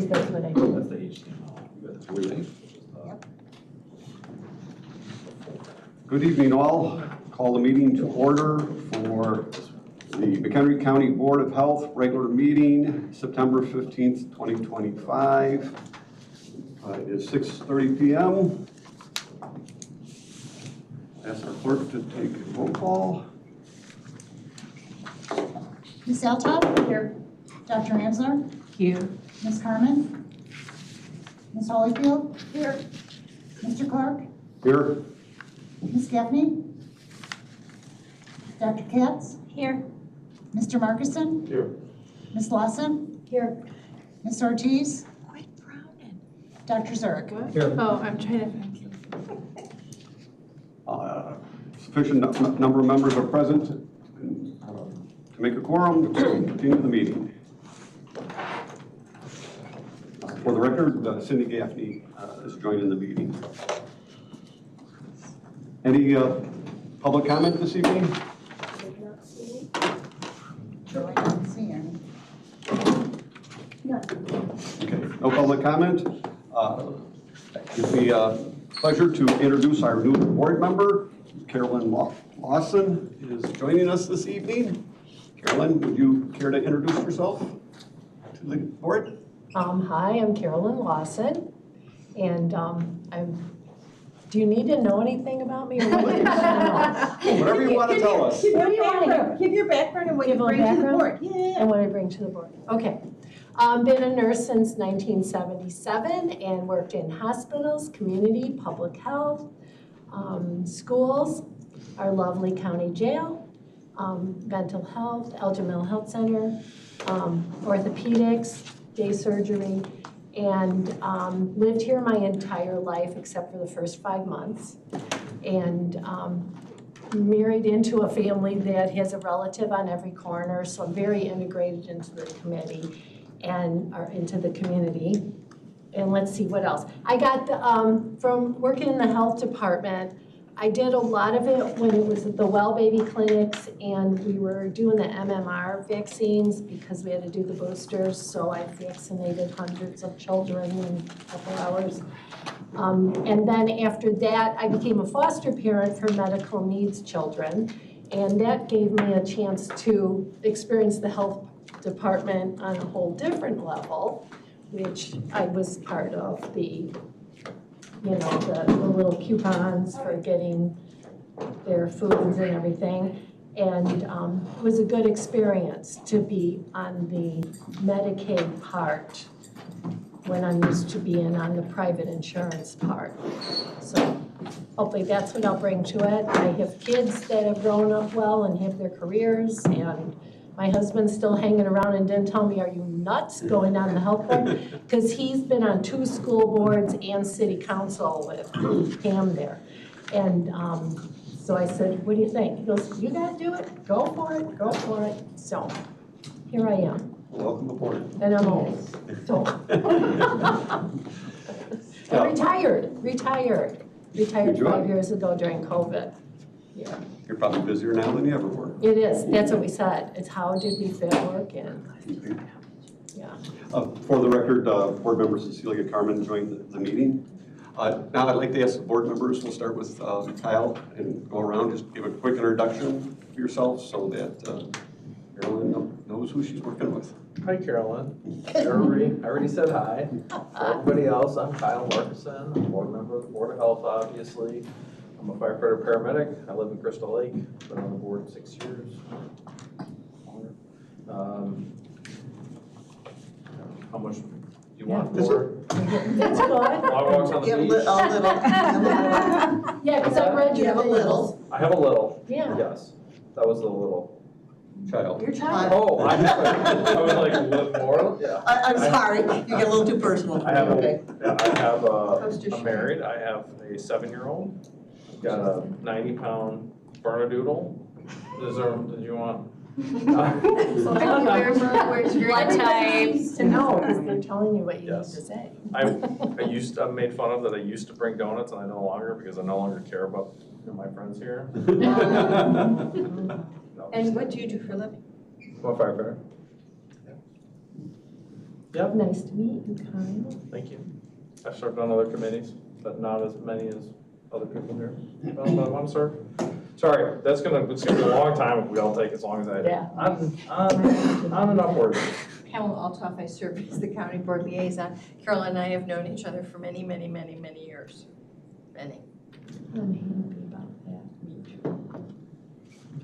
believe that's what I do. That's the HTML. That's what we think. Good evening, all. Call the meeting to order for the McHenry County Board of Health regular meeting, September 15th, 2025. It is 6:30 p.m. Ask our clerk to take a roll call. Ms. Altough? Here. Dr. Ansler? Here. Ms. Carmen? Ms. Holyfield? Here. Mr. Clark? Here. Ms. Gaffney? Dr. Katz? Here. Mr. Markison? Here. Ms. Lawson? Here. Ms. Ortiz? Quit frowning. Dr. Zurich? Here. Oh, I'm trying to find you. Sufficient number of members are present to make a quorum to continue the meeting. For the record, Cindy Gaffney is joining the meeting. Any public comment this evening? I don't see any. Okay, no public comment. It's the pleasure to introduce our new board member, Carolyn Lawson, is joining us this evening. Carolyn, would you care to introduce yourself to the board? Hi, I'm Carolyn Lawson, and do you need to know anything about me? Or what do you want to know? Whatever you want to tell us. What do you want to know? Give your background and what Give you a bring to the background? board. Yeah. And what I bring to the board. Okay. Been a nurse since 1977 and worked in hospitals, community, public health, schools, our lovely county jail, mental health, Elgin Mental Health Center, orthopedics, day surgery, and lived here my entire life except for the first 5 months. And married into a family that has a relative on every corner, so I'm very integrated into the committee and into the community. And let's see what else. I got the, from working in the health department, I did a lot of it when it was at the Well Baby clinics and we were doing the MMR vaccines because we had to do the boosters. So I vaccinated hundreds of children in a couple hours. And then after that, I became a foster parent for medical needs children. And that gave me a chance to experience the health department on a whole different level, which I was part of the the little coupons for getting their foods and everything. And it was a good experience to be on the Medicaid part when I'm used to being on the private insurance part. So hopefully that's what I'll bring to it. I have kids that have grown up well and have their careers, and my husband's still hanging around and didn't tell me, are you nuts going on the health board? Because he's been on 2 school boards and city council with Pam there. And so I said, what do you think? He goes, you gotta do it, go for it, go for it. So here I am. Welcome aboard. And I'm old, so. I'm retired Good 5 job. years ago during COVID. Yeah. You're probably busier now than you ever were. It is, that's what we said. It's how did we fit work in? Yeah. For the record, board member Cecilia Carmen joined the meeting. Now I'd like to ask the board members, we'll start with Kyle and go around, just give a quick introduction of yourself so that Carolyn knows who she's working with. Hi, Carolyn. I already said hi. For everybody else, I'm Kyle Markison. I'm a board member of the Board of Health, obviously. I'm a firefighter paramedic. I live in Crystal Lake. Been on the board 6 years. How much do you want more? That's good. Long walks on the You have beach? a little. Yeah, because I read You your have a little. I have a little. Yeah. Yes. That was the little. Child. You're tired. Oh, I have a, I was like, a little more? Yeah. I'm sorry, you get a little too personal. I have Okay. I'm married. I have a 7-year-old. I've got a 90-pound Bernedoodle. Did you want? Where's your Blood types? to know, because they're telling you what you need Yes. to say. I made fun of that I used to bring donuts and I no longer, because I no longer care about my friends here. No, And what do you do for a living? I'm a firefighter. Yep. Nice to meet you, Kyle. Thank you. I've served on other committees, but not as many as other people here. But I want to serve. Sorry, it's gonna be a long time if we all take as long as I do. Yeah. I'm enough words. Pamela Altoff, I serve as the county board liaison. Carolyn and I have known each other for many, many, many, many years. Many. I'm happy about that.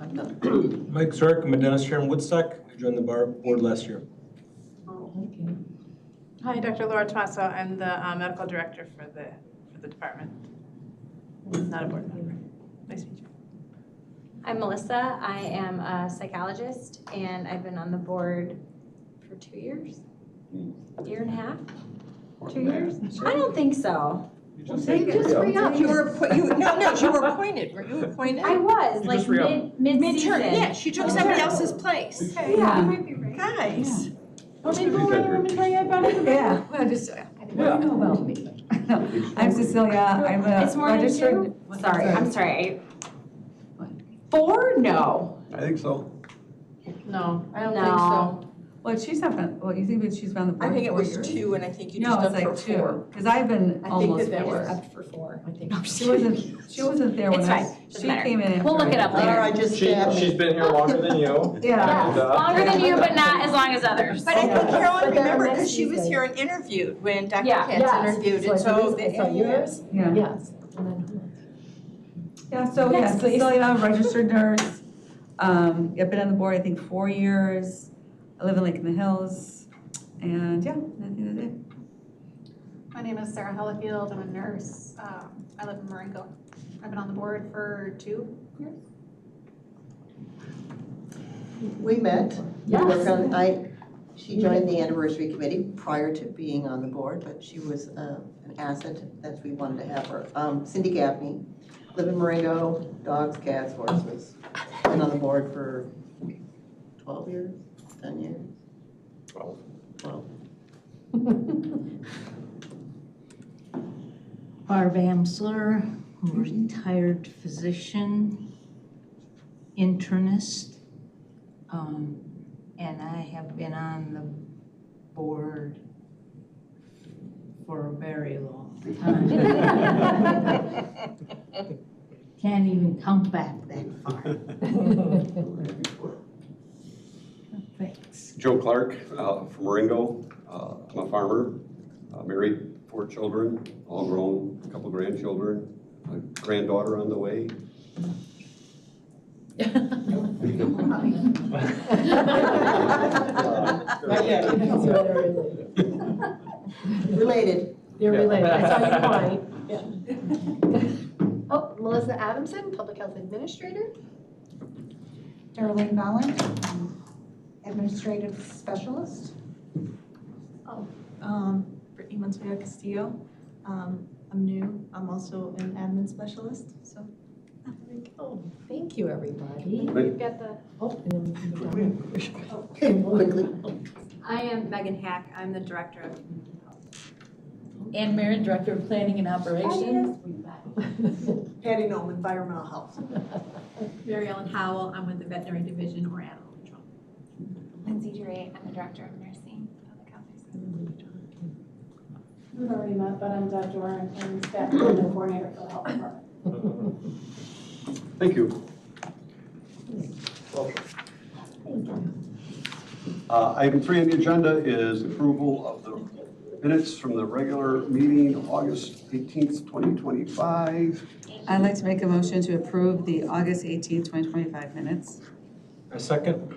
I'm done. Mike Zurek, I'm a dentist here in Woodstock. I joined the board last year. Okay. Hi, Dr. Laura Tomaso. I'm the medical director for the department. Not a board member. Nice to meet you. I'm Melissa. I am a psychologist, and I've been on the board for 2 years, year and a half, 2 years? I don't think so. You just Take it. Yeah. re-up. You were appointed. Were you appointed? I was, You like just re-up. mid-season. Yeah, she took somebody else's place. Okay, Yeah. you might be right. Guys. Want me to go around the room and tell you about it? Yeah. Well, just, Yeah. I'm Cecilia, I'm a It's more than registered. Sorry, I'm sorry. 4? No. I think so. no, I don't No. think so. Well, she's not been, well, you think that she's been on the board I think it 4 was years? 2, and I think you No, just it's up for like 2, 4. because I've been I think almost that 4. was Up for 4. I think. She wasn't there when It's I, fine. Doesn't she matter. came in after. We'll look it I- up later. Or I just stabbed She's me. been here longer than you. Yeah. And, Longer than you, but not as long as others. But I think Carolyn But then remembered next because she was season. here and interviewed when Dr. Yeah. Katz Yes. interviewed, So and so. I saw yours? Yeah. Yes. And then who else? Yeah, so Next, please. Cecilia, registered nurse. I've been on the board, I think, 4 years. I live in Lake in the Hills. And yeah, I think that's it. My name is Sarah Hellefield. I'm a nurse. I live in Marengo. I've been on the board for 2 years. We met. We Yes. worked on- She joined the anniversary committee prior to being on the board, but she was an asset that we wanted to have her. Cindy Gaffney, live in Marengo, dogs, cats, horses. Been on the board for 12 years, 10 years. 12. 12. Barb Amsler, retired physician, internist, and I have been on the board for a very long time. Can't even count back that far. Thanks. Joe Clark from Marengo. I'm a farmer, married, 4 children, all grown, a couple grandchildren, a granddaughter on the way. Not yet. So they're related. Related. They're related, I saw your point. Yeah. Oh, Melissa Adamson, Public Health Administrator. Darlene Bolland, administrative specialist. Brittany Montoya Castillo. I'm new. I'm also an admin specialist, so. Oh, thank you, everybody. Right. You've got the, Oh, and then we can go down. Quickly. I am Megan Hack. I'm the director of community health. Ann Marion, Director of Planning and Operations. Patty Nolan, environmental health. Mary Ellen Howell. I'm with the veterinary division or animal control. Lindsay Duray. I'm the director of nursing, public health. We've already met, but I'm Deb Doran, and staff development coordinator for the health department. Thank you. Item 3 on the agenda is approval of the minutes from the regular meeting of August 18th, 2025. I'd like to make a motion to approve the August 18th, 2025 minutes. A second?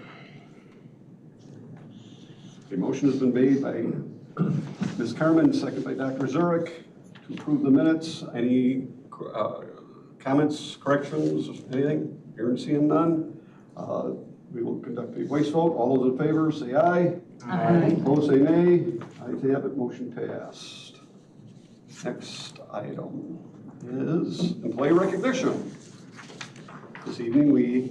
The motion has been made by Ms. Carmen, second by Dr. Zurich, to approve the minutes. Any comments, corrections, anything? Hearing, seeing none. We will conduct a voice vote. All those in favor, say aye. Aye. Opposed, say nay. Ayes have it, motion passed. Next item is employee recognition. This evening, we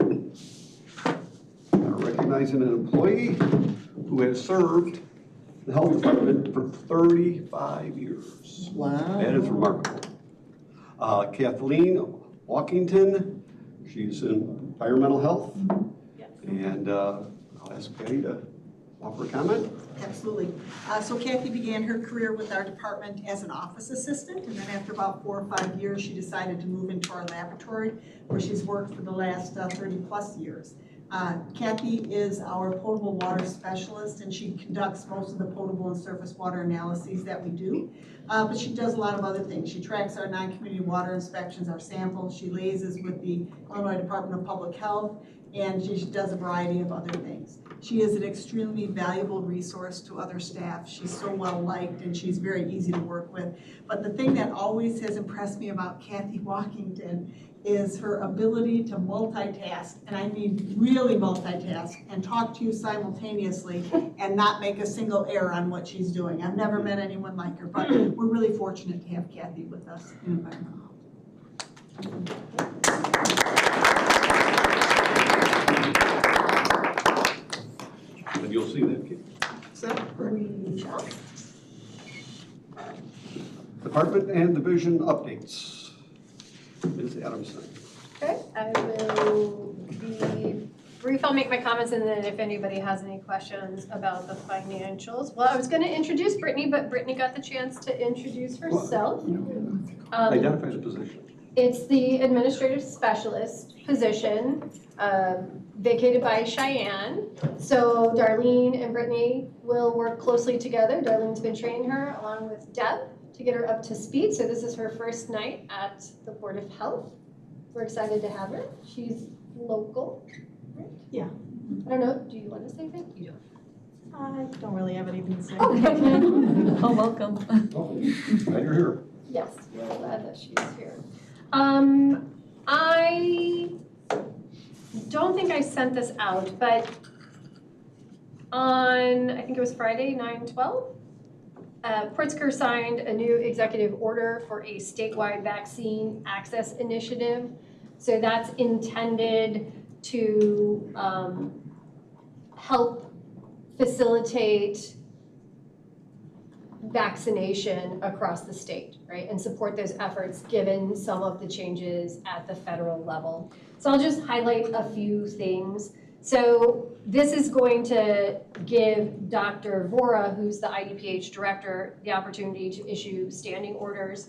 are recognizing an employee who has served the health department for 35 years. Wow. That is remarkable. Kathleen Walkington, she's in environmental health. And I'll ask Patty to offer a comment. Absolutely. So Kathy began her career with our department as an office assistant, and then after about 4 or 5 years, she decided to move into our laboratory, where she's worked for the last 30-plus years. Kathy is our potable water specialist, and she conducts most of the potable and surface water analyses that we do. But she does a lot of other things. She tracks our non-community water inspections, our samples. She liaises with the Illinois Department of Public Health, and she does a variety of other things. She is an extremely valuable resource to other staff. She's so well liked, and she's very easy to work with. But the thing that always has impressed me about Kathy Walkington is her ability to multitask, and I mean really multitask, and talk to you simultaneously and not make a single error on what she's doing. I've never met anyone like her, but we're really fortunate to have Kathy with us in environmental health. And you'll see that, Kate. Department and division updates. Ms. Adamson. Okay, I will be brief. I'll make my comments, and then if anybody has any questions about the financials. Well, I was going to introduce Brittany, but Brittany got the chance to introduce herself. Identify the position. It's the administrative specialist position, vacated by Cheyenne. So Darlene and Brittany will work closely together. Darlene's been training her along with Deb to get her up to speed. So this is her first night at the Board of Health. We're excited to have her. She's local, right? Yeah. I don't know, do you want to say anything? You don't. I don't really have anything to say. Okay. Oh, welcome. Glad you're here. Yes, we're glad that she's here. I don't think I sent this out, but on, I think it was Friday, 9/12, Pritzker signed a new executive order for a statewide vaccine access initiative. So that's intended to help facilitate vaccination across the state, right? And support those efforts given some of the changes at the federal level. So I'll just highlight a few things. So this is going to give Dr. Vora, who's the IDPH director, the opportunity to issue standing orders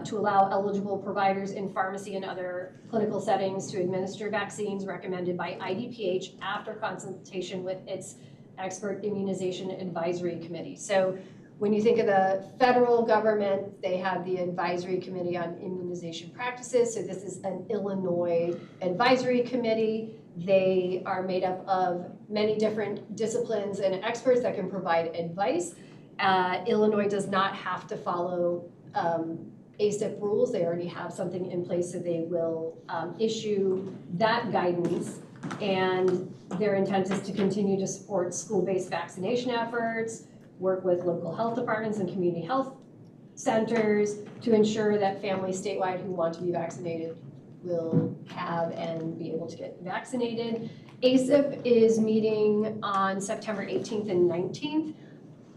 to allow eligible providers in pharmacy and other clinical settings to administer vaccines recommended by IDPH after consultation with its expert immunization advisory committee. So when you think of the federal government, they have the Advisory Committee on Immunization Practices. So this is an Illinois advisory committee. They are made up of many different disciplines and experts that can provide advice. Illinois does not have to follow ACIP rules. They already have something in place, so they will issue that guidance. And their intent is to continue to support school-based vaccination efforts, work with local health departments and community health centers to ensure that families statewide who want to be vaccinated will have and be able to get vaccinated. ACIP is meeting on September 18th and 19th.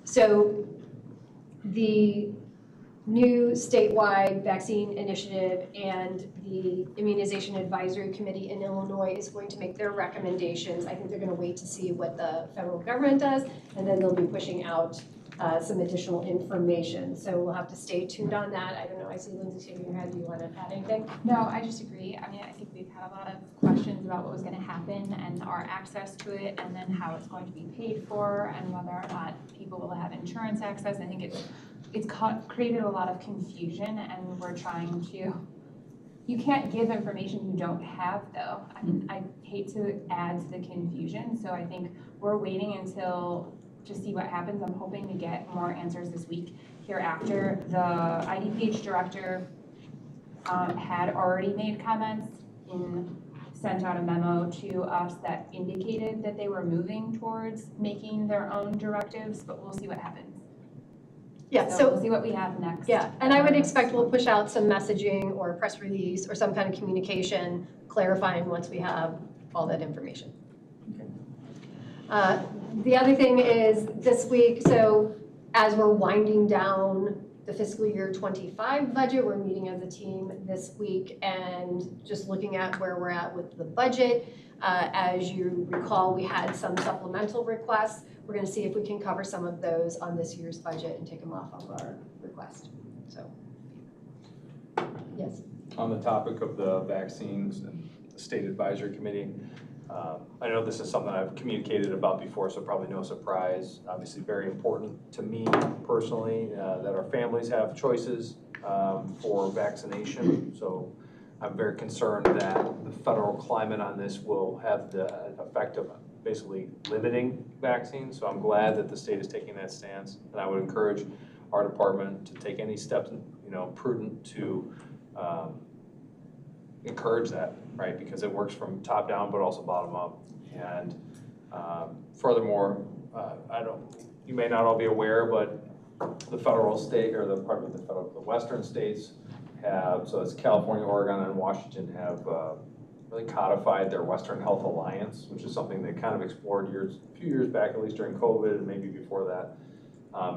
So the new statewide vaccine initiative and the Immunization Advisory Committee in Illinois is going to make their recommendations. I think they're going to wait to see what the federal government does, and then they'll be pushing out some additional information. So we'll have to stay tuned on that. I don't know, I see Lindsay shaking her head. Do you want to add anything? No, I just agree. I mean, I think we've had a lot of questions about what was going to happen and our access to it, and then how it's going to be paid for, and whether or not people will have insurance access. I think it's created a lot of confusion, and we're trying to, you can't give information you don't have, though. I mean, I hate to add to the confusion, so I think we're waiting until to see what happens. I'm hoping to get more answers this week. Hereafter, the IDPH director had already made comments and sent out a memo to us that indicated that they were moving towards making their own directives, but we'll see what happens. Yeah, So so we'll see what we have next. yeah, and I would expect we'll push out some messaging or a press release or some kind of communication clarifying once we have all that information. The other thing is this week, so as we're winding down the fiscal year 25 budget, we're meeting as a team this week and just looking at where we're at with the budget. As you recall, we had some supplemental requests. we're gonna see if we can cover some of those on this year's budget and take them off of our request, so. Yes. On the topic of the vaccines and the State Advisory Committee, I know this is something I've communicated about before, so probably no surprise. Obviously very important to me personally, that our families have choices for vaccination. So I'm very concerned that the federal climate on this will have the effect of basically limiting vaccines. So I'm glad that the state is taking that stance, and I would encourage our department to take any steps, prudent to encourage that, right? Because it works from top down, but also bottom up. And furthermore, you may not all be aware, but the federal state, or the western states have, so it's California, Oregon, and Washington have really codified their Western Health Alliance, which is something they kind of explored a few years back, at least during COVID and maybe before that,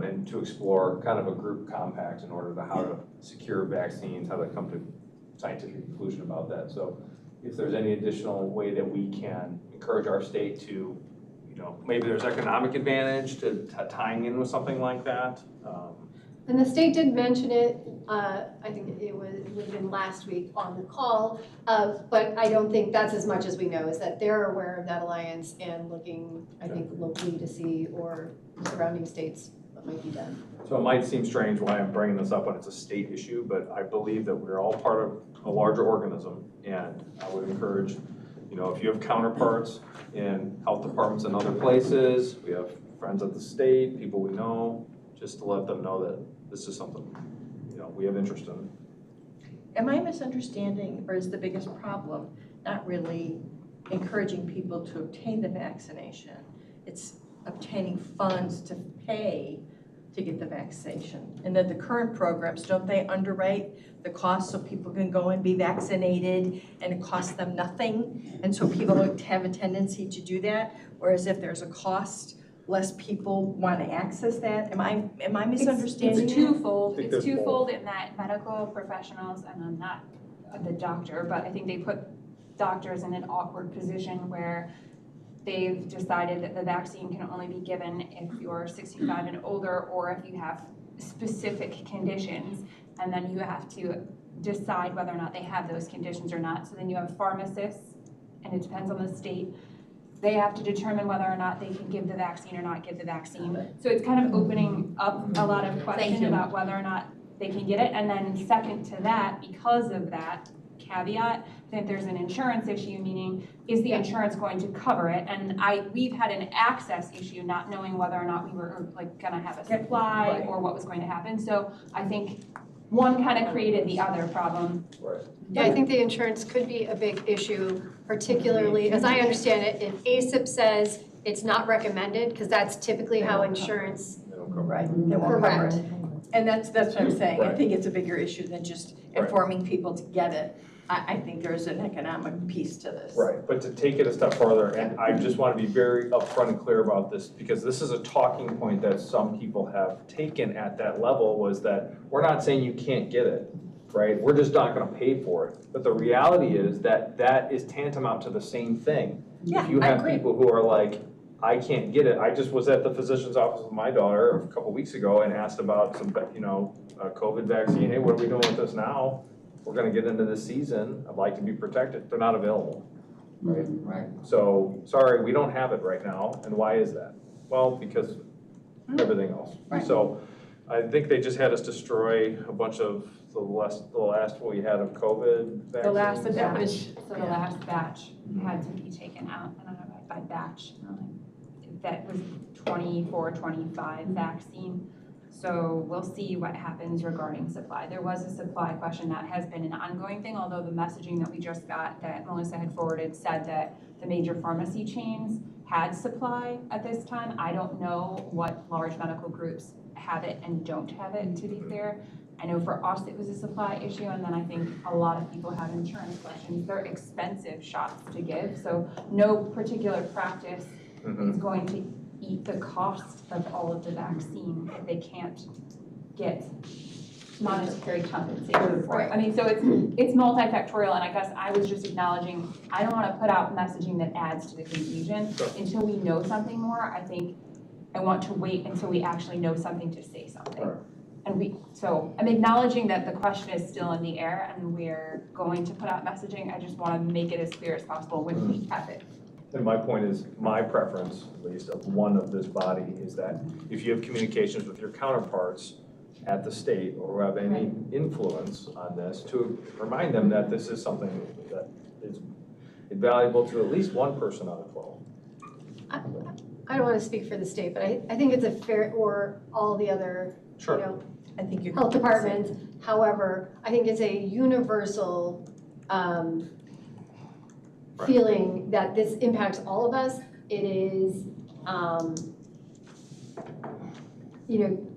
and to explore kind of a group compact in order to how to secure vaccines, how to come to scientific conclusion about that. So if there's any additional way that we can encourage our state to, maybe there's economic advantage to tying in with something like that. And the state did mention it, I think it would have been last week on the call, but I don't think that's as much as we know, is that they're aware of that alliance and looking, I think, locally to see, or surrounding states, what might be done. So it might seem strange why I'm bringing this up when it's a state issue, but I believe that we're all part of a larger organism, and I would encourage, if you have counterparts in health departments in other places, we have friends at the state, people we know, just to let them know that this is something, we have interest in. Am I misunderstanding, or is the biggest problem not really encouraging people to obtain the vaccination? It's obtaining funds to pay to get the vaccination. And that the current programs, don't they underwrite the cost so people can go and be vaccinated and it costs them nothing? And so people have a tendency to do that, whereas if there's a cost, less people want to access that? Am I misunderstanding? It's twofold. It's twofold in that medical professionals, and I'm not the doctor, but I think they put doctors in an awkward position where they've decided that the vaccine can only be given if you're 65 and older, or if you have specific conditions, and then you have to decide whether or not they have those conditions or not. So then you have pharmacists, and it depends on the state. They have to determine whether or not they can give the vaccine or not give the vaccine. So it's kind of opening up a lot of questions about whether or not they can get it. And then second to that, because of that caveat, that there's an insurance issue, meaning is the insurance going to cover it? And we've had an access issue, not knowing whether or not we were gonna have a supply or what was going to happen. So I think one kind of created the other problem. Right. Yeah, I think the insurance could be a big issue, particularly, as I understand it, if ACIP says it's not recommended, because that's typically how insurance. Right, they won't cover Correct. it. And that's what I'm saying. I Right. think it's a bigger issue than just informing people to get it. I think there's an economic piece to this. Right, but to take it a step further, and I just want to be very upfront and clear about this, because this is a talking point that some people have taken at that level, was that we're not saying you can't get it, right? We're just not going to pay for it. But the reality is that that is tantamount to the same thing. Yeah, If you I have agree. people who are like, I can't get it. I just was at the physician's office with my daughter a couple weeks ago and asked about some, a COVID vaccine. Hey, what are we doing with this now? We're gonna get into this season. I'd like to be protected. They're not available, right? Right. So, sorry, we don't have it right now. And why is that? Well, because of everything else. Right. So I think they just had us destroy a bunch of the last we had of COVID vaccines. The last batch had to be taken out. I don't know by batch. That was 24, 25 vaccine. So we'll see what happens regarding supply. There was a supply question that has been an ongoing thing, although the messaging that we just got that Melissa had forwarded said that the major pharmacy chains had supply at this time. I don't know what large medical groups have it and don't have it, to be fair. I know for us it was a supply issue, and then I think a lot of people have insurance questions. They're expensive shots to give, so no particular practice is going to eat the cost of all of the vaccine if they can't get monetary compensation for it. I mean, so it's multifactorial, and I guess I was just acknowledging, I don't want to put out messaging that adds to the confusion until we know something more. I think I want to wait until we actually know something to say something. Right. And so I'm acknowledging that the question is still in the air and we're going to put out messaging. I just want to make it as clear as possible when we have it. And my point is, my preference, at least of one of this body, is that if you have communications with your counterparts at the state or who have any influence on this, to remind them that this is something that is invaluable to at least one person on the 12. I don't want to speak for the state, but I think it's a fair, or all the other, you know, I think you're. health departments. However, I think it's a universal feeling that this impacts all of us. It is, you know,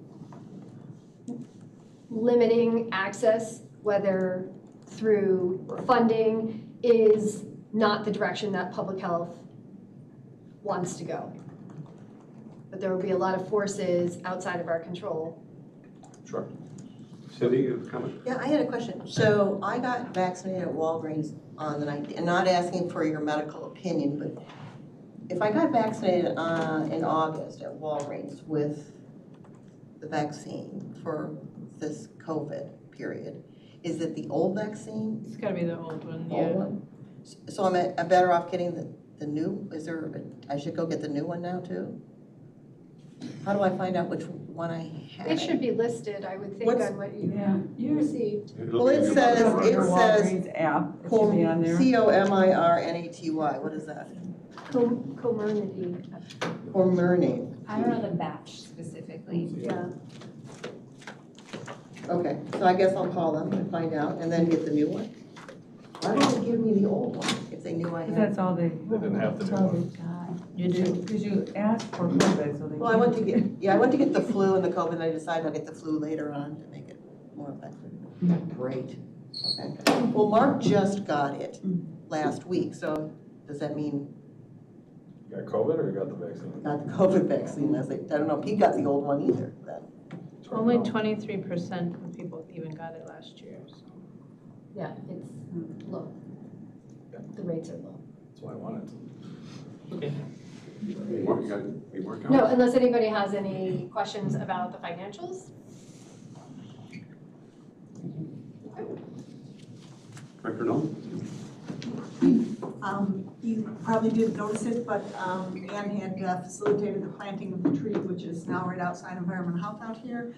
limiting access, whether through funding, is not the direction that public health wants to go. But there will be a lot of forces outside of our control. Sure. Cindy, you have a comment? Yeah, I had a question. So I got vaccinated at Walgreens on the 19th, and not asking for your medical opinion, but if I got vaccinated in August at Walgreens with the vaccine for this COVID period, is it the old vaccine? It's gotta be the old one, Old one? So I'm better off getting the new, I should go get the new one now too? How do I find out which one I have? It should be listed, I would think, on what you received. Well, it says, Walgreens app, it should be on there. COMIRNATY, what is that? Comirnaty. Comirnaty. I don't know the batch specifically. Yeah. Okay, so I guess I'll call them and find out, and then get the new one? Why don't they give me the old one, if they knew I had? That's all they. They didn't have the new one. You do, because you asked for COVID, so they. Well, I went to get the flu and the COVID, and I decided I'll get the flu later on to make it more effective. Great. Okay. Well, Mark just got it last week, so does that mean You got COVID or you got the vaccine? got the COVID vaccine last week? I don't know if he got the old one either, then. Only 23% of people even got it last year, so. Yeah, it's low. The rates are low. That's why I wanted to. You got any more comments? No, unless anybody has any questions about the financials? Director Null? You probably didn't notice it, but Ann had facilitated the planting of the tree, which is now right outside Environmental Health out here.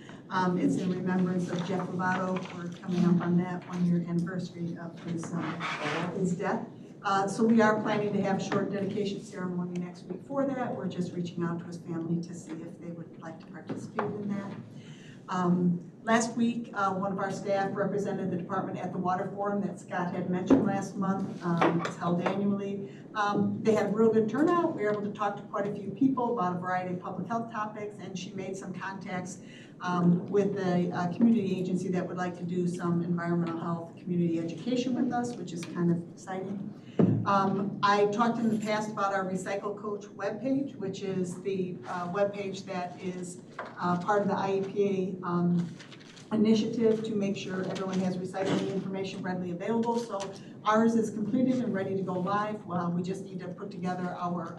It's in remembrance of Jeff Lovato. We're coming up on that 1-year anniversary of his death. So we are planning to have a short dedication ceremony next week for that. We're just reaching out to his family to see if they would like to participate in that. Last week, one of our staff represented the department at the Water Forum that Scott had mentioned last month. It's held annually. They had a real good turnout. We were able to talk to quite a few people about a variety of public health topics, and she made some contacts with a community agency that would like to do some environmental health community education with us, which is kind of exciting. I talked in the past about our Recycle Coach webpage, which is the webpage that is part of the IEPA initiative to make sure everyone has recycling information readily available. So ours is completed and ready to go live. Well, we just need to put together our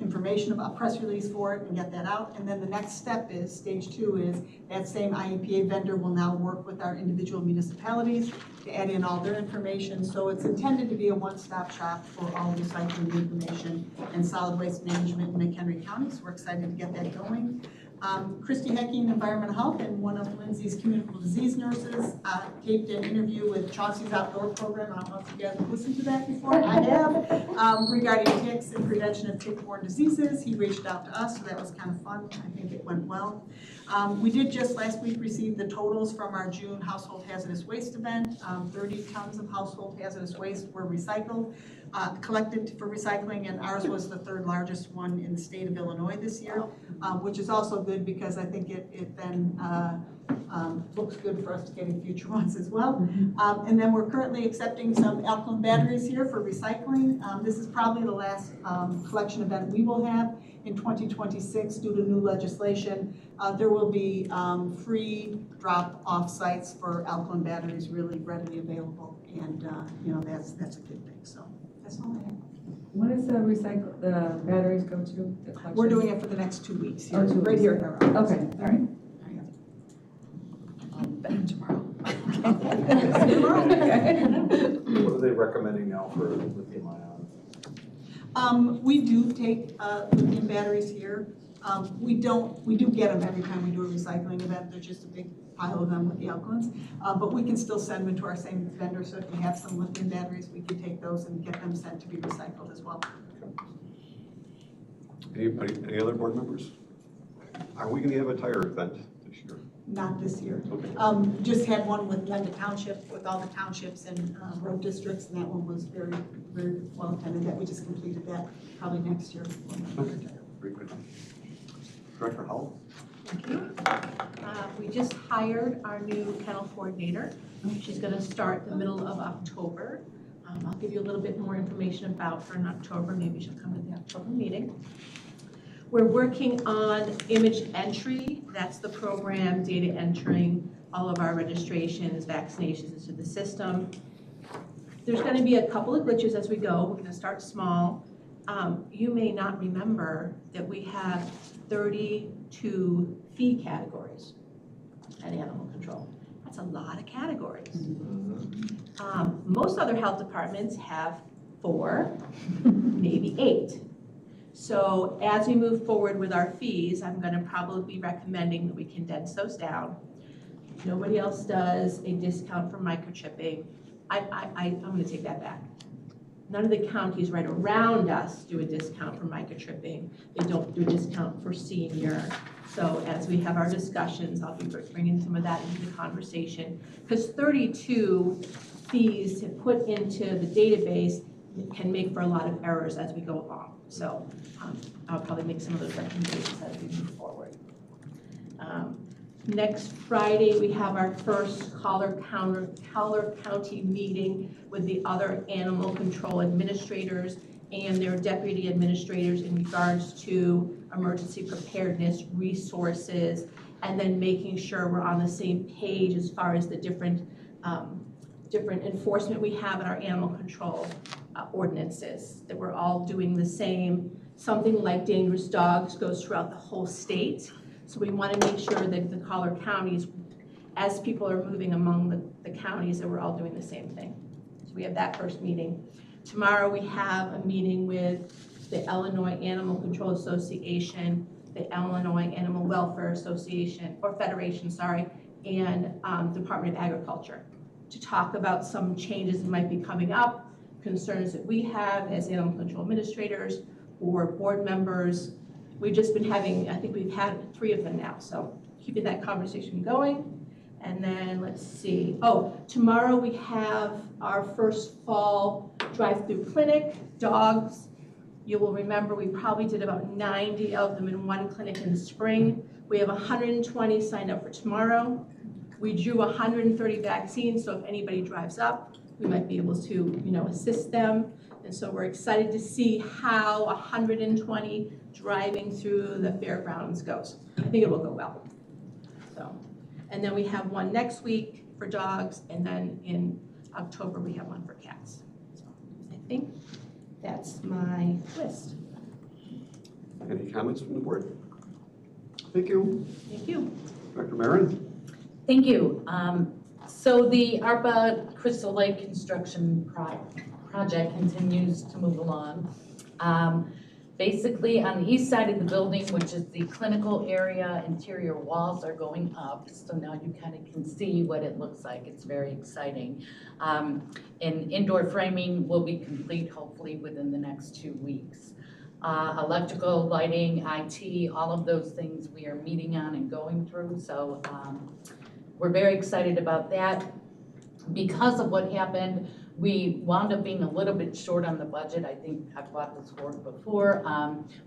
information about press release for it and get that out. And then the next step is, stage 2 is that same IEPA vendor will now work with our individual municipalities to add in all their information. So it's intended to be a one-stop shop for all recycling information and solid waste management in McHenry County. So we're excited to get that going. Christy Hecking, Environmental Health, and one of Lindsay's communicable disease nurses taped an interview with Chauncey's outdoor program. I don't know if you guys have listened to that before. I have. Regarding ticks and prevention of tick-borne diseases. He reached out to us, so that was kind of fun. I think it went well. We did just last week receive the totals from our June household hazardous waste event. 30 tons of household hazardous waste were recycled, collected for recycling, and ours was the 3rd largest one in the state of Illinois this year, which is also good because I think it then looks good for us to get in future ones as well. And then we're currently accepting some alkaline batteries here for recycling. This is probably the last collection event we will have in 2026 due to new legislation. There will be free drop-off sites for alkaline batteries really readily available, and you know, that's a good thing. So that's all I have. When does the batteries go to the collection? We're doing it for the next 2 weeks here, Oh, 2 right weeks. here in our office. Okay, all right. I'll bet tomorrow. What are they recommending now for lithium ion? We do take lithium batteries here. We do get them every time we do a recycling event. There's just a big pile of them with the alkalins. But we can still send them to our same vendor, so if you have some lithium batteries, we can take those and get them sent to be recycled as well. Any other board members? Are we gonna have a tire event this year? Not this year. Okay. Just had one with Lenda Township, with all the townships and road districts, and that one was very, very well attended. That we just completed that probably next year. Okay. Very good. Director Howell? Thank you. We just hired our new kennel coordinator. She's going to start the middle of October. I'll give you a little bit more information about her in October. Maybe she'll come to the October meeting. We're working on image entry. That's the program, data entering all of our registrations, vaccinations into the system. There's going to be a couple of glitches as we go. We're going to start small. You may not remember that we have 32 fee categories at animal control. That's a lot of categories. Most other health departments have 4, maybe 8. So as we move forward with our fees, I'm going to probably be recommending that we condense those down. Nobody else does a discount for microchipping. I'm going to take that back. None of the counties right around us do a discount for microchipping. They don't do a discount for senior. So as we have our discussions, I'll be bringing some of that into the conversation. Because 32 fees to put into the database can make for a lot of errors as we go along. So I'll probably make some of those recommendations as we move forward. Next Friday, we have our first Collier County meeting with the other animal control administrators and their deputy administrators in regards to emergency preparedness, resources, and then making sure we're on the same page as far as the different enforcement we have in our animal control ordinances, that we're all doing the same. Something like dangerous dogs goes throughout the whole state. So we want to make sure that the Collier counties, as people are moving among the counties, that we're all doing the same thing. So we have that first meeting. Tomorrow we have a meeting with the Illinois Animal Control Association, the Illinois Animal Welfare Association, or Federation, sorry, and Department of Agriculture to talk about some changes that might be coming up, concerns that we have as animal control administrators or board members. We've just been having, I think we've had 3 of them now, so keeping that conversation going. And then let's see, tomorrow we have our first fall drive-through clinic, dogs. You will remember we probably did about 90 of them in one clinic in the spring. We have 120 signed up for tomorrow. We drew 130 vaccines, so if anybody drives up, we might be able to, assist them. And so we're excited to see how 120 driving through the fairgrounds goes. I think it will go well. So, and then we have one next week for dogs, and then in October we have one for cats. So I think that's my list. Any comments from the board? Thank you. Thank you. Director Marin? Thank you. So the ARPA Crystal Lake construction project continues to move along. Basically, on the east side of the building, which is the clinical area, interior walls are going up. So now you kind of can see what it looks like. It's very exciting. And indoor framing will be complete hopefully within the next 2 weeks. Electrical, lighting, IT, all of those things we are meeting on and going through. So we're very excited about that. Because of what happened, we wound up being a little bit short on the budget. I think I've brought this forward before.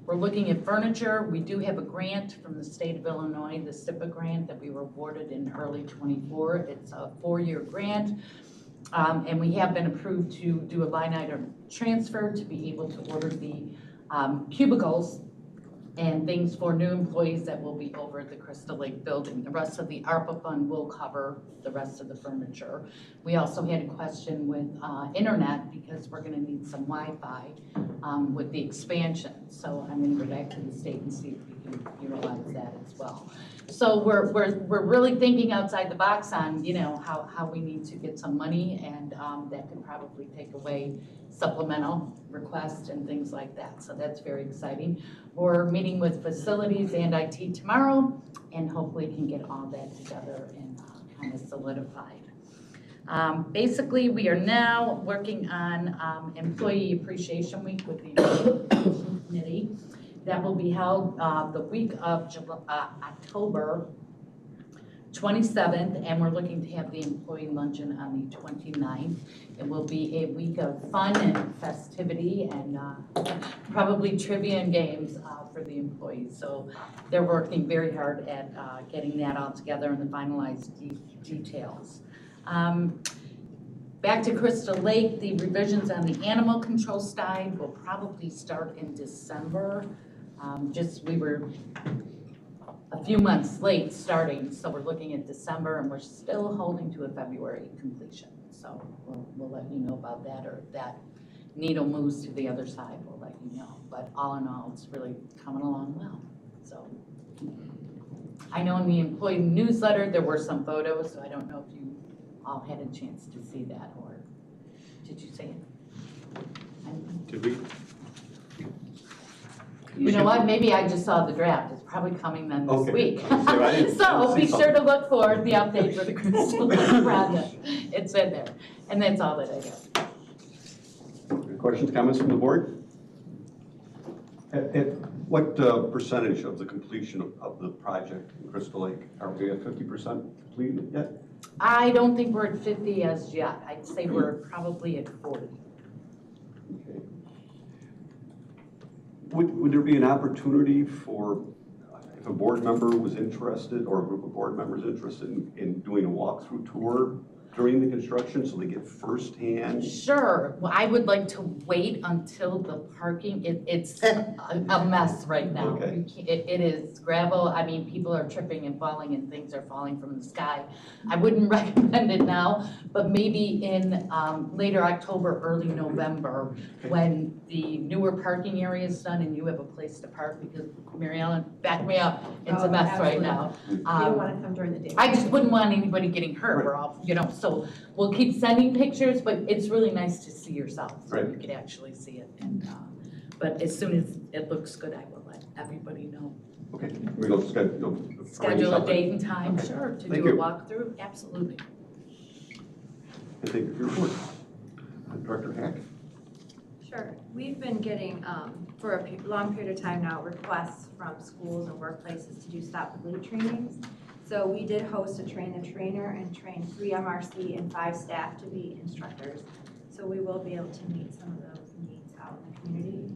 We're looking at furniture. We do have a grant from the state of Illinois, the SIPA grant that we were awarded in early '24. It's a 4-year grant. And we have been approved to do a line item transfer to be able to order the cubicles and things for new employees that will be over at the Crystal Lake building. The rest of the ARPA fund will cover the rest of the furniture. We also had a question with internet because we're gonna need some Wi-Fi with the expansion. So I'm gonna go back to the state and see if we can utilize that as well. So we're really thinking outside the box on, you know, how we need to get some money, and that could probably take away supplemental requests and things like that. So that's very exciting. We're meeting with facilities and IT tomorrow, and hopefully can get all that together and kind of solidified. Basically, we are now working on Employee Appreciation Week with the Appreciation Committee. That will be held the week of October 27th, and we're looking to have the employee luncheon on the 29th. It will be a week of fun and festivity and probably trivia and games for the employees. So they're working very hard at getting that all together and the finalized details. Back to Crystal Lake, the revisions on the animal control side will probably start in December. We were a few months late starting, so we're looking at December, and we're still holding to a February completion. So we'll let you know about that, or if that needle moves to the other side, we'll let you know. But all in all, it's really coming along well. So I know in the employee newsletter, there were some photos, so I don't know if you all had a chance to see that, or did you see it? Did we? You know what, maybe I just saw the draft, it's probably coming then this Okay. week. I didn't So be see sure to look for the update for the Crystal Lake project, it's in there, and that's all that I got. Questions, comments from the board? At what percentage of the completion of the project in Crystal Lake? Are we at 50% completed yet? I don't think we're at 50 as yet, I'd say we're probably at 40. Okay. Would there be an opportunity for, if a board member was interested, or a group of board members interested in doing a walkthrough tour during the construction so they get firsthand? Sure, well, I would like to wait until the parking, it's a mess right now. Okay. It is gravel, I mean, people are tripping and falling and things are falling from the sky. I wouldn't recommend it now, but maybe in later October, early November, when the newer parking area is done and you have a place to park, because Mary Ellen, back me up, it's a mess right now. You don't want to come during the day. I just wouldn't want anybody getting hurt, we're all, you know, so we'll keep sending pictures, but it's really nice to see yourself, so Right. you can actually see it. And but as soon as it looks good, I will let everybody know. Okay, we'll schedule Schedule a date and time, Okay. sure, to Thank do a you. walkthrough, absolutely. I think your report. Director Hack? Sure. We've been getting, for a long period of time now, requests from schools and workplaces to do stop the bleed trainings. So we did host a train the trainer and train 3 MRC and 5 staff to be instructors. So we will be able to meet some of those needs out in the community.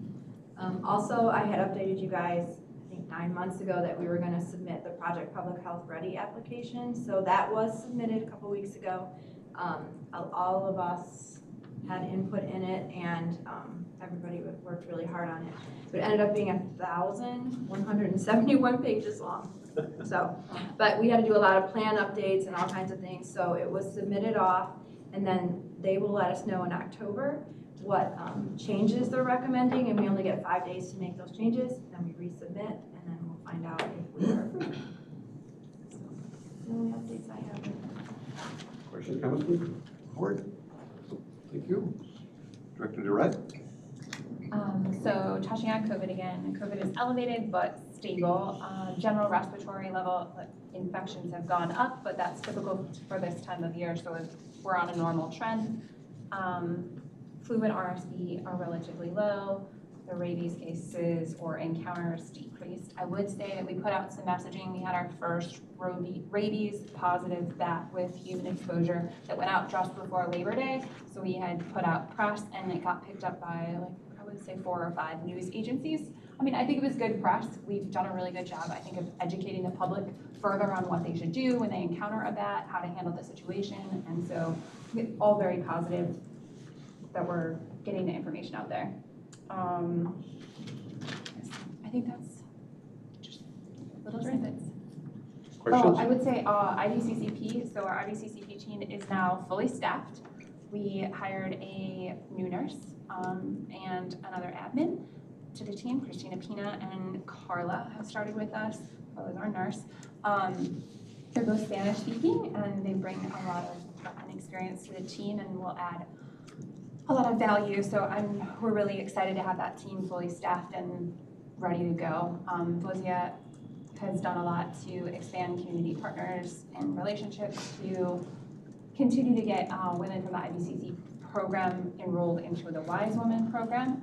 Also, I had updated you guys, I think 9 months ago, that we were going to submit the Project Public Health Ready application. So that was submitted a couple weeks ago. All of us had input in it, and everybody worked really hard on it. But it ended up being 1,171 pages long. So, but we had to do a lot of plan updates and all kinds of things. So it was submitted off, and then they will let us know in October what changes they're recommending, and we only get 5 days to make those changes. Then we resubmit, and then we'll find out if we are approved. So that's the only updates I have. Questions, comments from the board? Thank you. Director Durrett? So touching on COVID again, COVID is elevated but stable. General respiratory level infections have gone up, but that's typical for this time of year, so we're on a normal trend. Flu and RSV are relatively low. The rabies cases or encounters decreased. I would say that we put out some messaging. We had our first rabies positive bat with human exposure that went out just before Labor Day. So we had put out press, and it got picked up by, like, I would say 4 or 5 news agencies. I mean, I think it was good press. We've done a really good job, I think, of educating the public further on what they should do when they encounter a bat, how to handle the situation. And so it's all very positive that we're getting the information out there. I think that's those visits. Questions? Oh, I would say IDCCP, so our IDCCP team is now fully staffed. We hired a new nurse and another admin to the team. Christina Pina and Carla have started with us. Carla's our nurse. They're both Spanish speaking and they bring a lot of background experience to the team and will add a lot of value. So we're really excited to have that team fully staffed and ready to go. Fozia has done a lot to expand community partners and relationships to continue to get women from the IBCC program enrolled into the Wise Woman program.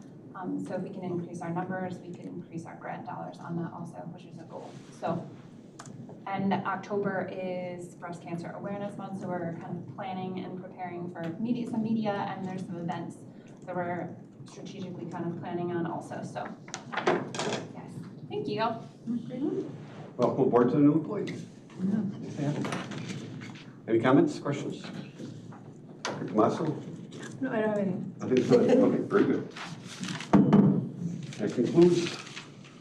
So if we can increase our numbers, we could increase our grant dollars on that also, which is a goal. So, and October is Breast Cancer Awareness Month, so we're kind of planning and preparing for some media, and there's some events that we're strategically kind of planning on also. So, yes, thank you. Welcome aboard to the new employees. Any comments, questions? Dr. Tomaso? No, I don't have any. I think so. Okay, very good. That concludes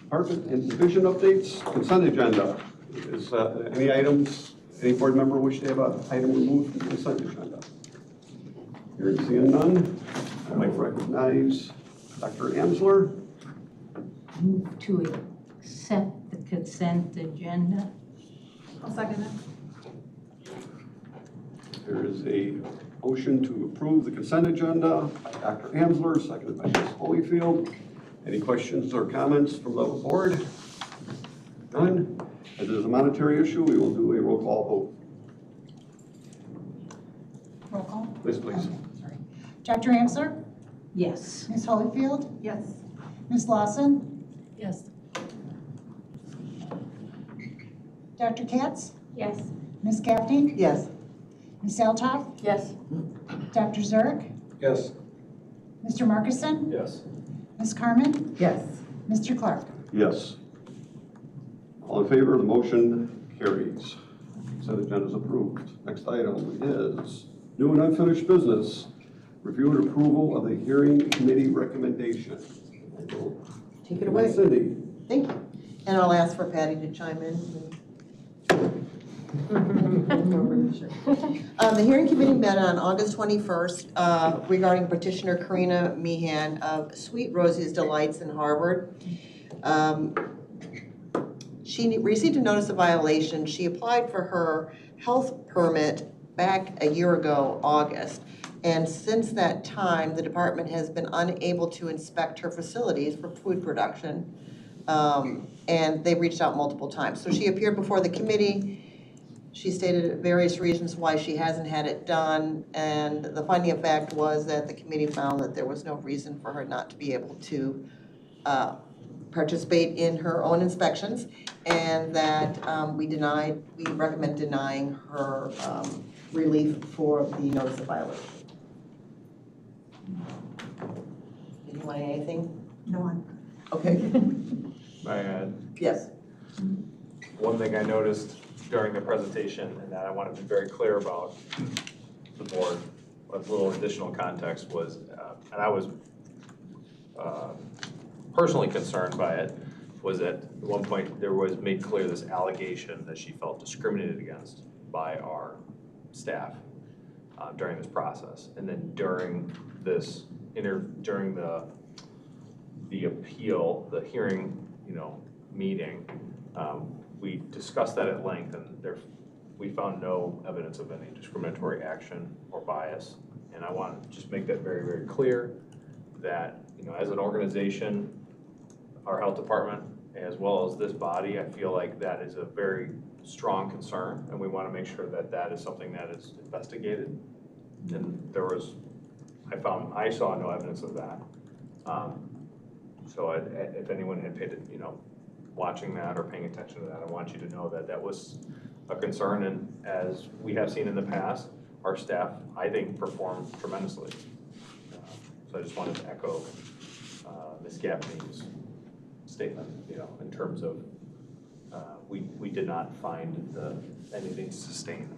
department and division updates. Consent agenda. Is any items, any board member wish to have an item removed from the consent agenda? Hearing and seeing none, I'd like to recognize Dr. Amsler. Move to accept the consent agenda. I'll second that. There is a motion to approve the consent agenda by Dr. Amsler, seconded by Ms. Holyfield. Any questions or comments from the board? None. As it is a monetary issue, we will do a roll call vote. Roll call. Please. Sorry. Dr. Amsler? Yes. Ms. Holyfield? Yes. Ms. Lawson? Yes. Dr. Katz? Yes. Ms. Gaffney? Yes. Ms. Eltop? Yes. Dr. Zurich? Yes. Mr. Markison? Yes. Ms. Carmen? Yes. Mr. Clark? Yes. All in favor of the motion carries. Consent agenda is approved. Next item is new and unfinished business. Review and approval of the hearing committee recommendation. Take it away. Cindy. Thank you. And I'll ask for Patty to chime in. The hearing committee met on August 21st regarding petitioner Karina Meehan of Sweet Rosie's Delights in Harvard. She received a notice of violation. She applied for her health permit back a year ago, August. And since that time, the department has been unable to inspect her facilities for food production. And they reached out multiple times. So she appeared before the committee. She stated various reasons why she hasn't had it done. And the finding of fact was that the committee found that there was no reason for her not to be able to participate in her own inspections, and that we recommend denying her relief for the notice of violation. Did you want to add anything? No one. Okay. May I add? Yes. One thing I noticed during the presentation, and that I want to be very clear about the board, with a little additional context was, and I was personally concerned by it, was that at one point there was made clear this allegation that she felt discriminated against by our staff during this process. And then during this, during the appeal, the hearing, meeting, we discussed that at length, and we found no evidence of any discriminatory action or bias. And I want to just make that very, very clear that, as an organization, our health department, as well as this body, I feel like that is a very strong concern, and we want to make sure that that is something that is investigated. And I saw no evidence of that. So if anyone had paid, watching that or paying attention to that, I want you to know that that was a concern, and as we have seen in the past, our staff, I think, performed tremendously. So I just wanted to echo Ms. Gaffney's statement, in terms of we did not find anything to sustain.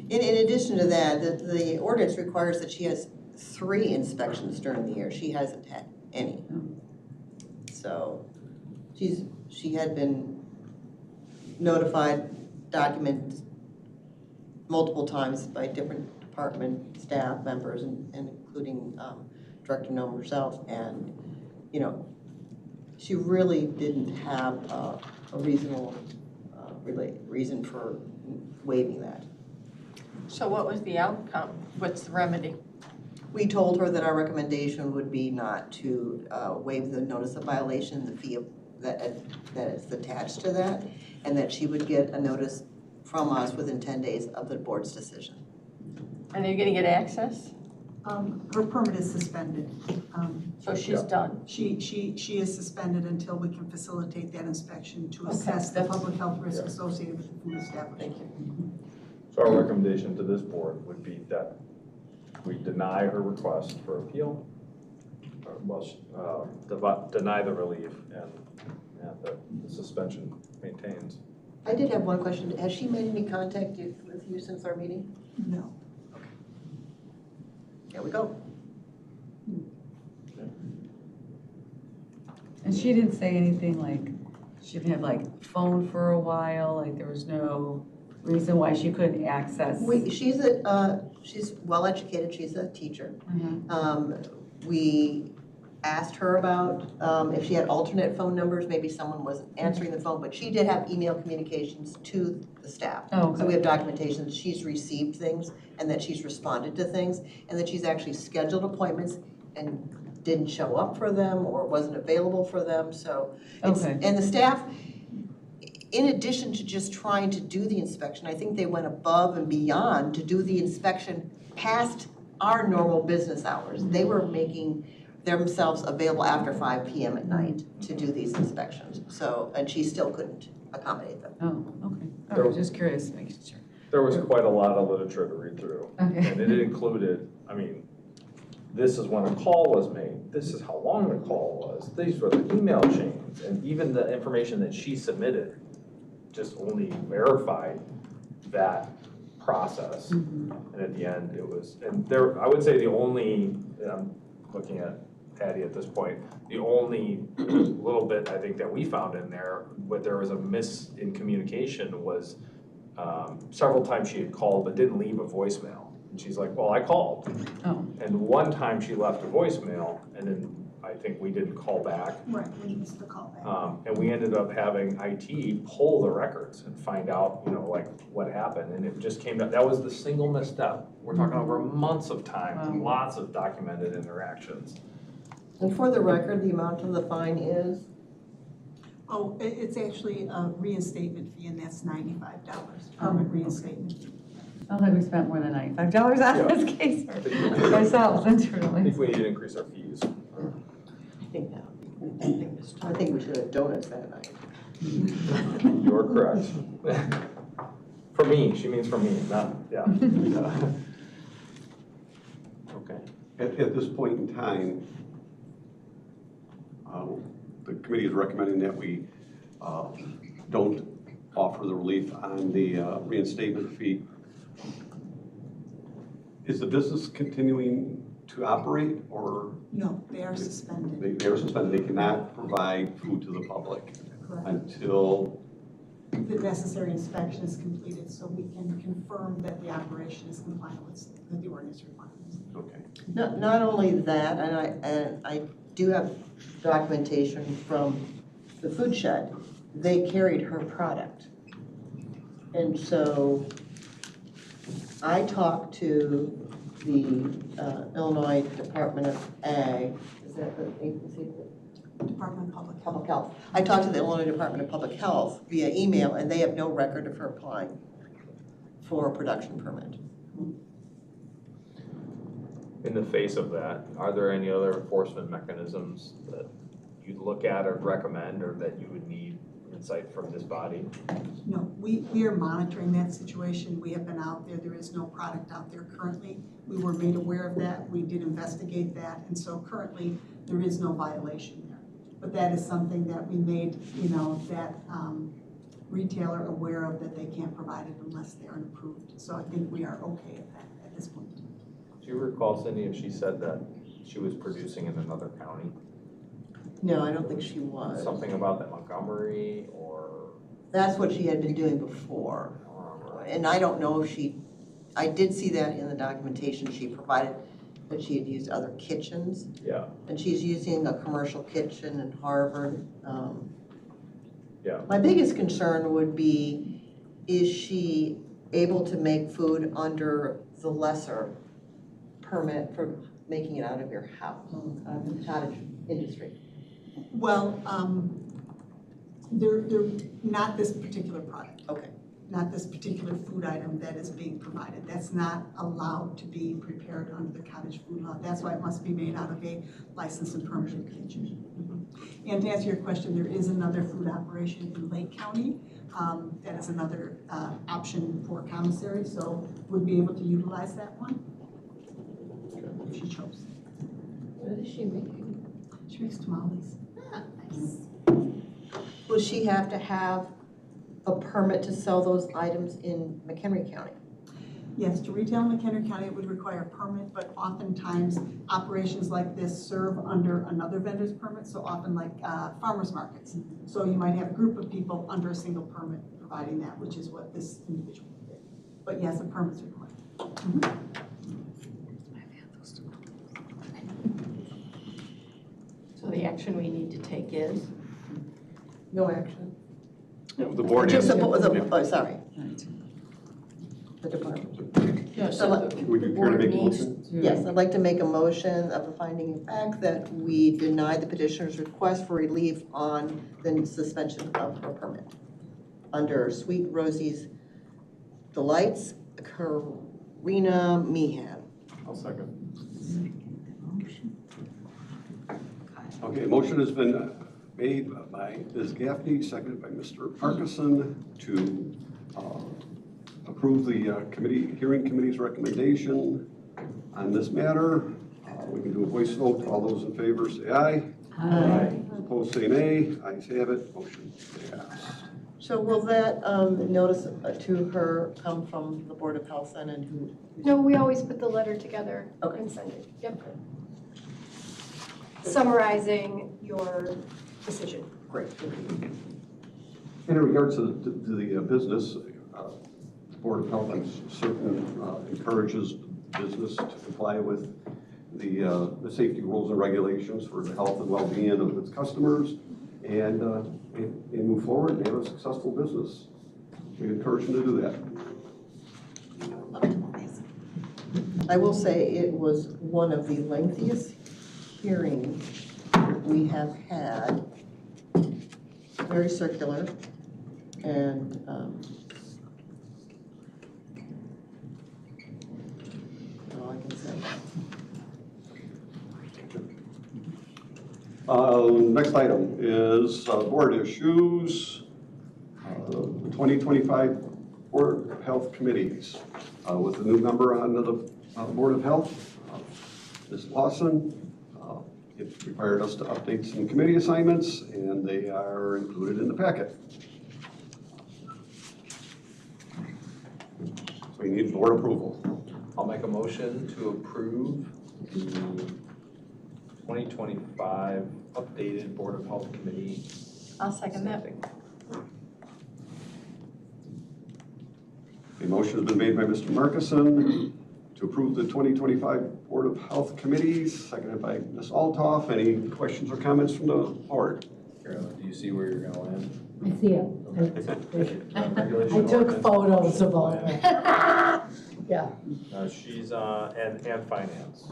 In addition to that, the ordinance requires that she has 3 inspections during the year. She hasn't had any. So she had been notified, documented multiple times by different department staff members and including Director Noem herself. And, you know, she really didn't have a reasonable reason for waiving that. So what was the outcome? What's the remedy? We told her that our recommendation would be not to waive the notice of violation, the fee that is attached to that, and that she would get a notice from us within 10 days of the board's decision. And are you gonna get access? Her permit is suspended. So she's done? She is suspended until we can facilitate that inspection to assess the public health risk associated with the food establishment. Thank you. So our recommendation to this board would be that we deny her request for appeal, deny the relief, and that the suspension maintains. I did have one question. Has she made any contact with you since our meeting? No. There we go. And she didn't say anything like, she didn't have like phone for a while, like there was no reason why she couldn't access? She's well-educated, she's a teacher. We asked her about if she had alternate phone numbers, maybe someone wasn't answering the phone, but she did have email communications to the staff. Oh, okay. So we have documentation that she's received things and that she's responded to things and that she's actually scheduled appointments and didn't show up for them or wasn't available for them, so. And the staff, in addition to just trying to do the inspection, I think they went above and beyond to do the inspection past our normal business hours. They were making themselves available after 5 p.m. at night to do these inspections. So, and she still couldn't accommodate them. Oh, okay. I was just curious, making sure. There was quite a lot of literature to read through. Okay. And it included, I mean, this is when a call was made, this is how long the call was, these were the email chains, and even the information that she submitted just only verified that process. And at the end, it was, and there, I would say the only, I'm looking at Patty at this point, the only little bit I think that we found in there, where there was a miss in communication was several times she had called but didn't leave a voicemail. And she's like, well, I called. Oh. And one time she left a voicemail and then I think we didn't call back. Right, we missed the call back. And we ended up having IT pull the records and find out, you know, like what happened. And it just came down, that was the single misstep. We're talking over months of time and lots of documented interactions. And for the record, the amount of the fine is? Oh, it's actually a reinstatement fee, and that's $95, permit reinstatement. Sounds like we spent more than $95 on this case for ourselves I internally. think we need to increase our fees. I think we should have donuts that night. You're correct. For me, she means for me, not, yeah. Okay. At this point in time, the committee is recommending that we don't offer the relief on the reinstatement fee. Is the business continuing to operate, or? No, they are suspended. They are suspended. They cannot provide food to the public until the necessary inspection is completed, so we can confirm that the operation is compliant with the ordinance requirements. Okay. Not only that, and I do have documentation from the food shed. They carried her product. And so I talked to the Illinois Department of Ag, is that the agency? Department of Public Health. I talked to the Illinois Department of Public Health via email, and they have no record of her applying for a production permit. In the face of that, are there any other enforcement mechanisms that you'd look at or recommend, or that you would need insight from this body? No, we are monitoring that situation. We have been out there. There is no product out there currently. We were made aware of that. We did investigate that. And so currently, there is no violation there. But that is something that we made, that retailer aware of, that they can't provide it unless they're approved. So I think we are okay at that at this point. Do you recall, Cindy, if she said that she was producing in another county? No, I don't think she was. Something about that Montgomery or? That's what she had been doing before. And I don't know if I did see that in the documentation she provided, that she had used other kitchens. Yeah. And she's using a commercial kitchen in Harvard. Yeah. My biggest concern would be, is she able to make food under the lesser permit for making it out of your house, cottage industry? Well, they're not this particular product. Okay. Not this particular food item that is being provided. That's not allowed to be prepared under the cottage food law. That's why it must be made out of a licensed and permitted kitchen. And to answer your question, there is another food operation in Lake County. That is another option for commissary, so would be able to utilize that one if she chose. What is she making? She makes tamales. Will she have to have a permit to sell those items in McHenry County? Yes, to retail in McHenry County, it would require a permit, but oftentimes operations like this serve under another vendor's permit, so often like farmers markets. So you might have a group of people under a single permit providing that, which is what this individual did. But yes, a permit's required. So the action we need to take is? No action. The board has. Oh, sorry. The department. Yeah, Would you care to make a motion? Yes, I'd like to make a motion of a finding of fact that we deny the petitioner's request for relief on the suspension of her permit under Sweet Rosie's Delights, Karina Meehan. I'll second. Okay, motion has been made by Ms. Gaffney, seconded by Mr. Parkinson to approve the hearing committee's recommendation on this matter. We can do a voice vote. All those in favor say aye. Aye. Opposed say nay. Ayes have it. Motion passed. So will that notice to her come from the Board of Health then, and who? No, we always put the letter together and send it. Yep. Summarizing your decision. Great. In regards to the business, the Board of Health, I'm certain, encourages business to comply with the safety rules and regulations for the health and well-being of its customers and move forward and have a successful business. We encourage them to do that. I will say it was one of the lengthiest hearings we have had. Very circular, and all I can say. Next item is board issues, the 2025 Board of Health committees. With a new member on the Board of Health, Ms. Lawson. It required us to update some committee assignments, and they are included in the packet. So we need board approval. I'll make a motion to approve the 2025 updated Board of Health Committee. I'll second that. A motion has been made by Mr. Markison to approve the 2025 Board of Health Committees, seconded by Ms. Altoff. Any questions or comments from the board? Carolyn, do you see where you're gonna land? I see it. I I took photos of all of it. Yeah, She's and finance.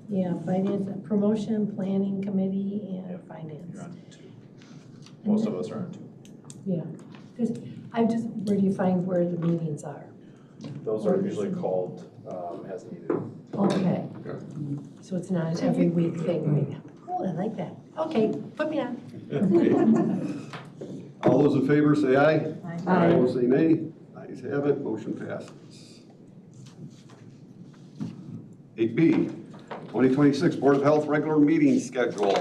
yeah, finance, promotion, planning committee, and finance. You're on 2. Most of us are on 2. Yeah, where do you find where the meetings are? Those are usually called as needed. Okay, so it's not an every week thing. Oh, I like that. Okay, put me on. All those in favor say aye. Aye. Opposed say nay. Ayes have it, motion passes. 8B, 2026 Board of Health regular meeting schedule.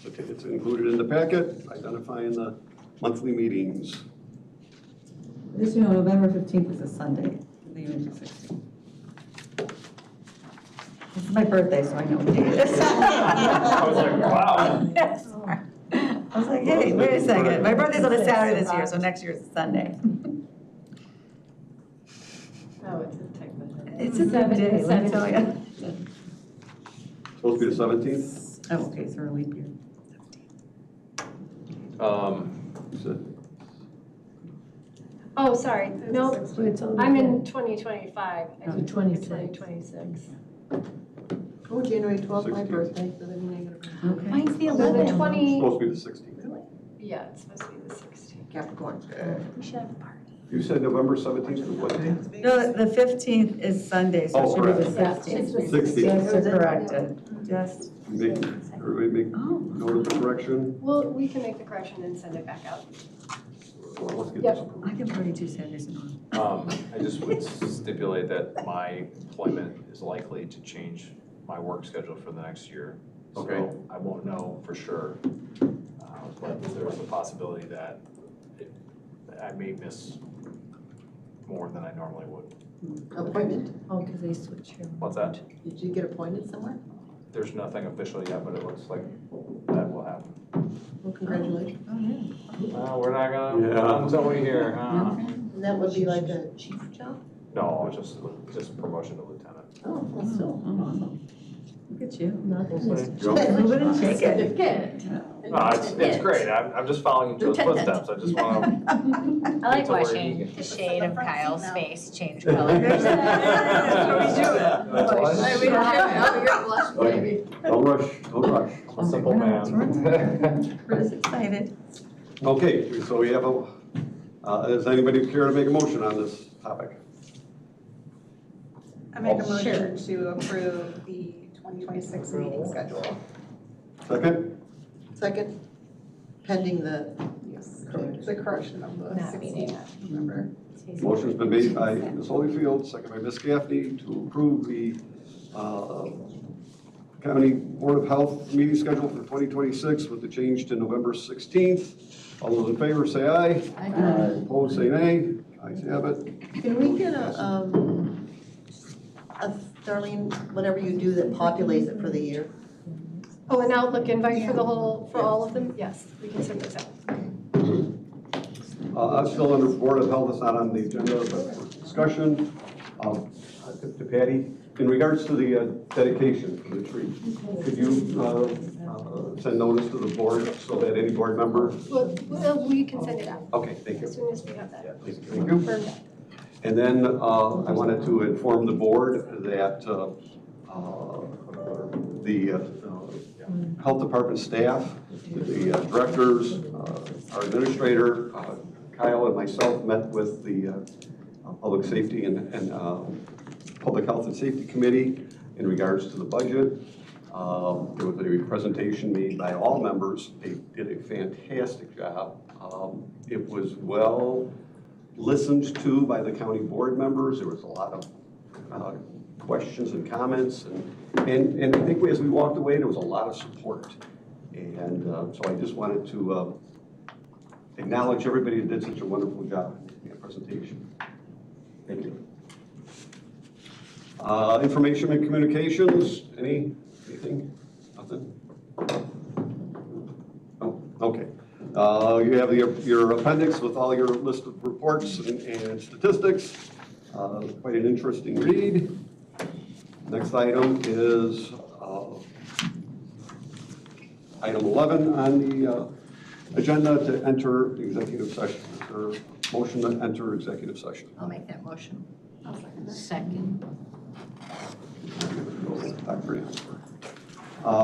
Okay, it's included in the packet, identifying the monthly meetings. This, you know, November 15th is a Sunday, the unit 16th. This is my birthday, so I know what day it is. I was like, wow. I was like, hey, wait a second, my birthday's on a Saturday this year, so next year's a Sunday. Oh, it's a type of. It's a good day, let me tell you. Supposed to be the 17th? Oh, okay, so we're a leap year. You said Oh, sorry, no, It's on the I'm in 2025. I Oh, think 26. 2026. Oh, January 12th, my 16th. birthday, so then you're gonna. Okay. Mine's the So the 11th. 20, supposed to be the 16th. yeah, it's supposed to be the 16th. Capricorn. We should have a party. You said November 17th is what day? No, the 15th is Sunday, so Oh, it should be the correct. 16th. 16th. Just to correct it, just. Everybody make note of the correction. Well, we can make the correction and send it back out. Well, let's get Yep. this approved. I can party 2 Saturdays in a row. I just would stipulate that my employment is likely to change my work schedule for the next year. Okay. So I won't know for sure, but there's a possibility that I may miss more than I normally would. Appointment? Oh, because they switch here. What's that? Did you get appointed somewhere? There's nothing official yet, but it looks like that will happen. Well, congratulations. We're not gonna, until we hear. And that would be like a chief job? No, just promotion to lieutenant. Oh, well, still. Awesome. Look at you. Go. Move it and shake it. No, it's great. I'm just following into his footsteps. I just wanna. I like That's what we're watching eating. the shade of Kyle's face change colors. Okay. Don't rush, don't rush. A simple man. We're just excited. Okay, so we have does anybody care to make a motion on this topic? I make a motion to approve the 2026 meeting schedule. Second? Second, pending the. The correction of the meeting, remember? Motion's been made by Ms. Holyfield, second by Ms. Gaffney, to approve the County Board of Health meeting schedule for 2026 with the change to November 16th. All those in favor say aye. Aye. Opposed say nay. Ayes have it. Can we get a Darlene, whatever you do that populates it for the year? Oh, an Outlook invite for for all of them? Yes, we can send those out. I'm still under Board of Health, it's not on the agenda, but for discussion. To Patty, in regards to the dedication for the tree, could you send notice to the board so that any board member? Well, we can send it out Okay, thank you. as soon as we have that Thank you. confirmed. And then I wanted to inform the board that the health department staff, the directors, our administrator, Kyle and myself met with the Public Safety and Public Health and Safety Committee in regards to the budget. There was a presentation made by all members. They did a fantastic job. It was well listened to by the county board members. There was a lot of questions and comments, and I think as we walked away, there was a lot of support. And so I just wanted to acknowledge everybody that did such a wonderful job in the presentation. Thank you. Information and communications, anything? Nothing? Oh, okay. You have your appendix with all your list of reports and statistics. Quite an interesting read. Next item is item 11 on the agenda, to enter executive session. Is there a motion to enter executive session? I'll make that motion. Second. Dr. Ansler.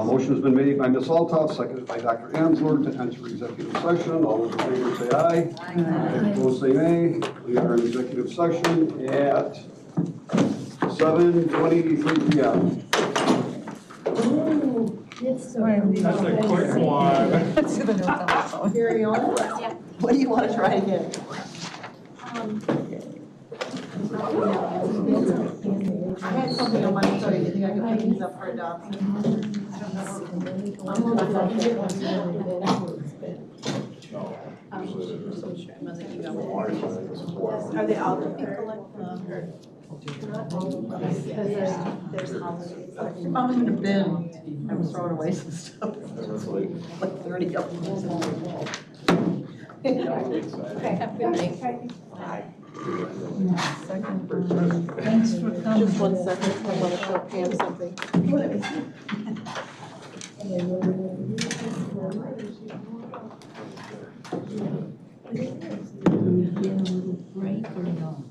Motion has been made by Ms. Altoff, seconded by Dr. Ansler to enter executive session. All those in favor say aye. Aye. Opposed say nay. We are in executive session at 7:23 p.m. That's a quick one. Carry on? Yeah. What do you want to try again? I had something on my story. You think I can pick these up for adoption? I don't know. Are they all going to collect them or? Not all of them, because there's holidays. If I'm in a bin, I was throwing away some stuff. Like 30 of them. Okay, have a good night. Thanks for coming. Just 1 second, I want to show Pam something. Break or no?